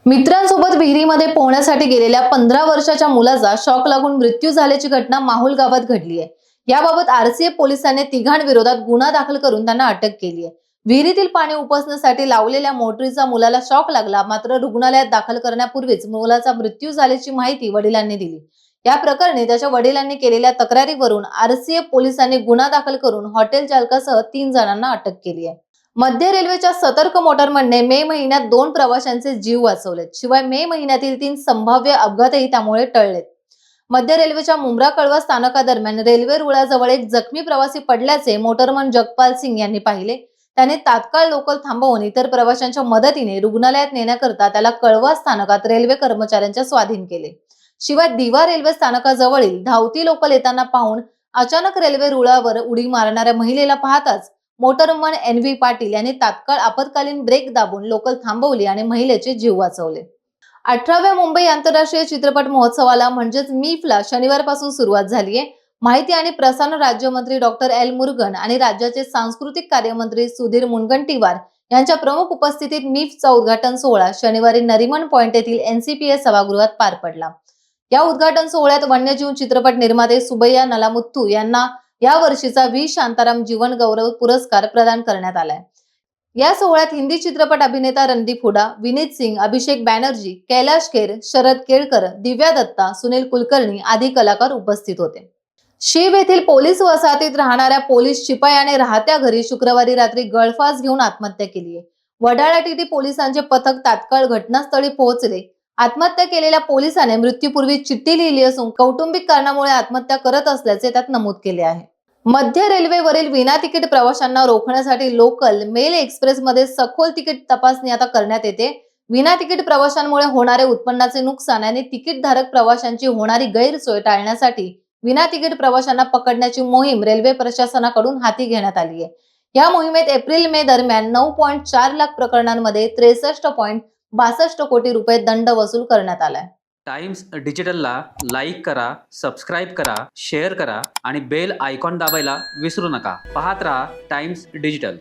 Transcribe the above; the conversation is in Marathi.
मित्रांसोबत विहिरीमध्ये पोहण्यासाठी गेलेल्या 15 वर्षाच्या मुलाचा शॉक लागून मृत्यू झाल्याची घटना माहुल गावात घडली आहे। याबाबत आरसीएफ पोलिसांनी तिघांविरोधात गुन्हा दाखल करून त्यांना अटक केली आहे। विहिरीतील पाणी उपसण्यासाठी लावलेल्या मोटरीचा मुलाला शॉक लागला, मात्र रुग्णालयात दाखल करण्यापूर्वीच मुलाचा मृत्यू झाल्याची माहिती वडिलांनी दिली। या प्रकरणी त्याच्या वडिलांनी केलेल्या तक्रारीवरून आरसीएफ पोलिसांनी गुन्हा दाखल करून हॉटेल चालकासह 3 जणांना अटक केली आहे। मध्य रेल्वेच्या सतर्क मोटरमनने मे महिन्यात 2 प्रवाशांचे जीव वाचवलेत। शिवाय मे महिन्यातील 3 संभाव्य अपघातही त्यामुळे टळलेत। मध्य रेल्वेच्या मुंब्रा कळवा स्थानकादरम्यान रेल्वे रुळाजवळ एक जखमी प्रवासी पडल्याचे मोटरमन जगपाल सिंग यांनी पाहिले। त्याने तात्काळ लोकल थांबवून इतर प्रवाशांच्या मदतीने रुग्णालयात नेण्याकरता त्याला कळवा स्थानकात रेल्वे कर्मचाऱ्यांच्या स्वाधीन केले। शिवाय दिवा रेल्वे स्थानकाजवळील धावती लोकल येताना पाहून अचानक रेल्वे रुळावर उडी मारणाऱ्या महिलेला पाहताच मोटरमन NV पाटील यांनी तात्काळ आपत्कालीन ब्रेक दाबून लोकल थांबवली आणि महिलेचे जीव वाचवले। 18व्या मुंबई आंतरराष्ट्रीय चित्रपट महोत्सवाला म्हणजेच MIFला शनिवारपासून सुरुवात झाली आहे। माहिती आणि प्रसारण राज्यमंत्री डॉक्टर एल मुरुगन आणि राज्याचे सांस्कृतिक कार्यमंत्री सुधीर मुनगंटीवार यांच्या प्रमुख उपस्थितीत MIFचा उद्घाटन सोहळा शनिवारी नरिमन पॉइंट येथील NCPS सभागृहात पार पडला। या उद्घाटन सोहळ्यात वन्यजीव चित्रपट निर्माते सुबैया नलामुत्तू यांना या वर्षीचा व्ही शांताराम जीवन गौरव पुरस्कार प्रदान करण्यात आलाय। या सोहळ्यात हिंदी चित्रपट अभिनेता रणदीप हुडा, विनीत सिंग, अभिषेक बॅनर्जी, कैलाश खेर, शरद केळकर, दिव्या दत्ता, सुनील कुलकर्णी आदी कलाकार उपस्थित होते। शीव येथील पोलीस वसाहतीत राहणाऱ्या पोलीस शिपायाने राहत्या घरी शुक्रवारी रात्री गळफास घेऊन आत्महत्या केली आहे। वडाळा टीटी पोलिसांचे पथक तात्काळ घटनास्थळी पोहोचले। आत्महत्या केलेल्या पोलिसाने मृत्यूपूर्वी चिठ्ठी लिहिली असून कौटुंबिक कारणामुळे आत्महत्या करत असल्याचे त्यात नमूद केले आहे। मध्य रेल्वेवरील विना तिकीट प्रवाशांना रोखण्यासाठी लोकल, मेल एक्सप्रेस मध्ये सखोल तिकीट तपासणी आता करण्यात येते। विना तिकीट प्रवाशांमुळे होणारे उत्पन्नाचे नुकसान आणि तिकीटधारक प्रवाशांची होणारी गैरसोय टाळण्यासाठी विना तिकीट प्रवाशांना पकडण्याची मोहीम रेल्वे प्रशासनाकडून हाती घेण्यात आली आहे। या मोहिमेत एप्रिल-मे दरम्यान 9.4 लाख प्रकरणांमध्ये 63.62 कोटी रुपये दंड वसूल करण्यात आलाय। टाइम्स डिजिटलला लाईक करा, सबस्क्राईब करा, शेअर करा आणि बेल आयकॉन दाबायला विसरू नका। पाहत रहा टाइम्स डिजिटल।